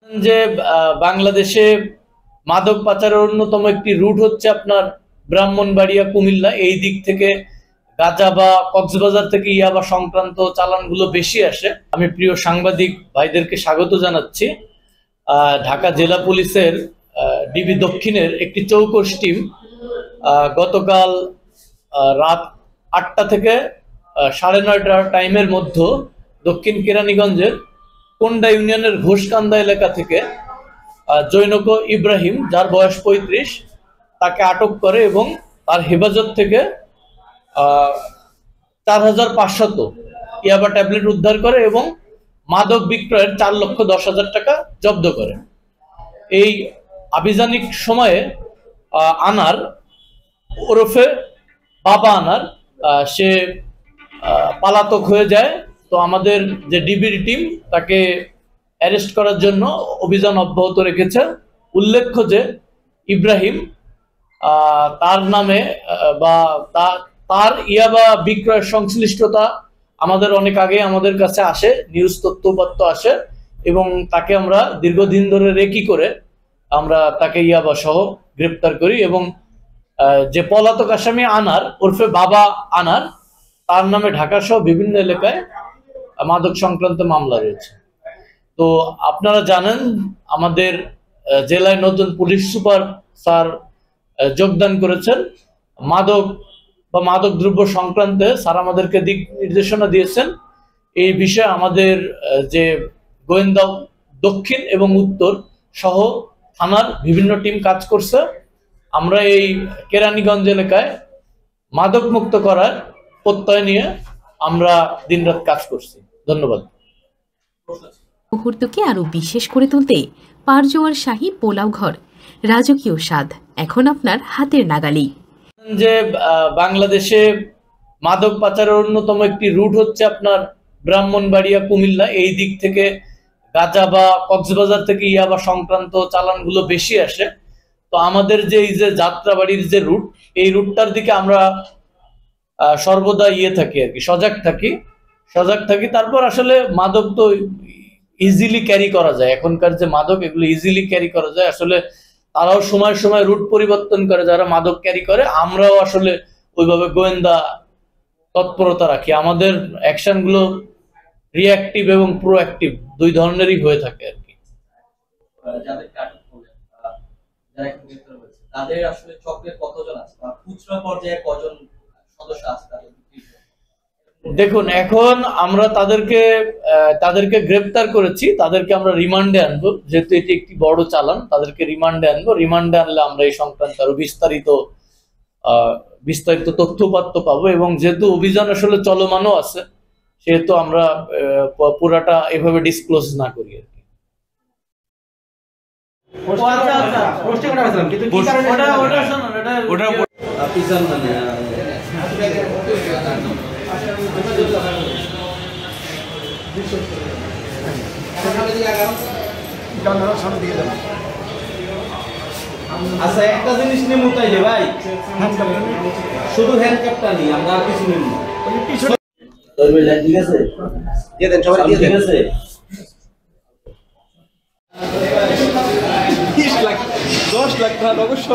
যে বাংলাদেশে মাদক পাচারের অন্যতম একটি রুট হচ্ছে আপনার ব্রাহ্মণবাড়িয়া কুমিল্লা। এই দিক থেকে গাঁজা বা কক্সবাজার থেকে ইয়াবা সংক্রান্ত চালানগুলো বেশি আসে। আমি প্রিয় সাংবাদিক ভাইদেরকে স্বাগত জানাচ্ছি। ঢাকা জেলা পুলিশের ডিবি দক্ষিণের একটি চৌকস টিম গতকাল রাত 8টা থেকে 9:30 টাইমের মধ্যে দক্ষিণ কেরানীগঞ্জের কোন্ডা ইউনিয়নের ঘোষকান্দা এলাকা থেকে জৈনক ইব্রাহিম, যার বয়স 35, তাকে আটক করে এবং তার হেফাজত থেকে 4500 ইয়াবা ট্যাবলেট উদ্ধার করে এবং মাদক বিক্রয়ের 4,10,000 টাকা জব্দ করে। এই আভিযানিক সময়ে আনার ওরফে বাবা আনার সে পলাতক হয়ে যায়। তো আমাদের যে ডিবির টিম তাকে অ্যারেস্ট করার জন্য অভিযান অব্যাহত রেখেছে। উল্লেখ্য যে ইব্রাহিম তার নামে বা তার ইয়াবা বিক্রয়ের সংশ্লিষ্টতা আমাদের অনেক আগে আমাদের কাছে আসে, নিউজ তথ্যপত্র আসে এবং তাকে আমরা দীর্ঘদিন ধরে রেকি করে আমরা তাকে ইয়াবা সহ গ্রেপ্তার করি এবং যে পলাতক আসামি আনার ওরফে বাবা আনার, তার নামে ঢাকা সহ বিভিন্ন এলাকায় মাদক সংক্রান্ত মামলা রয়েছে। তো আপনারা জানেন আমাদের জেলায় নতুন পুলিশ সুপার স্যার যোগদান করেছেন। মাদক বা মাদক দ্রব্য সংক্রান্তে স্যার আমাদেরকে দিক নির্দেশনা দিয়েছেন। এই বিষয়ে আমাদের যে গোয়েন্দা দক্ষিণ এবং উত্তর সহ থানার বিভিন্ন টিম কাজ করছে। আমরা এই কেরানীগঞ্জ এলাকায় মাদক মুক্ত করার প্রত্যয় নিয়ে আমরা দিনরাত কাজ করছি। ধন্যবাদ। মুহূর্তকে আরো বিশেষ করে তুলতে পারজোয়ার শাহী পোলাও ঘর, রাজকীয় স্বাদ এখন আপনার হাতের নাগালেই। যে বাংলাদেশে মাদক পাচারের অন্যতম একটি রুট হচ্ছে আপনার ব্রাহ্মণবাড়িয়া কুমিল্লা। এই দিক থেকে গাঁজা বা কক্সবাজার থেকে ইয়াবা সংক্রান্ত চালানগুলো বেশি আসে। তো আমাদের যে এই যে যাত্রাবাড়ির যে রুট, এই রুটটার দিকে আমরা সর্বদা থাকি আর কি, সজাগ থাকি। তারপর আসলে মাদক তো ইজিলি ক্যারি করা যায়, এখনকার যে মাদক এগুলো ইজিলি ক্যারি করা যায়। আসলে তারাও সময় সময় রুট পরিবর্তন করে যারা মাদক ক্যারি করে, আমরাও আসলে ওইভাবে গোয়েন্দা তৎপরতা রাখি। আমাদের অ্যাকশন গুলো রিঅ্যাক্টিভ এবং প্রোঅ্যাক্টিভ দুই ধরনেরই হয়ে থাকে আর কি। তাদের আসলে চক্রে কতজন আছে বা খুচরা পর্যায়ে কজন সদস্য আছে তাদের? দেখুন, এখন আমরা তাদেরকে গ্রেপ্তার করেছি, তাদেরকে আমরা রিমান্ডে আনবো। যেহেতু এটি একটি বড় চালান, তাদেরকে রিমান্ডে আনবো। রিমান্ডে আনলে আমরা এই সংক্রান্ত আরো বিস্তারিত তথ্যপাত্র পাবো এবং যেহেতু অভিযান আসলে চলমানও আছে, সেহেতু আমরা পুরাটা এভাবে ডিসক্লোজ না করি আর কি। আচ্ছা, একটা জিনিস নিয়ে মুতাইলে ভাই, শুধু হ্যান্ডকাপটা নিই, আমরা আর কিছু নিই না। ঠিক আছে, দিয়ে দেন, সবাই দিয়ে দেন। ঠিক আছে, 20 লাখ 10 লাখ টাকা অবশ্য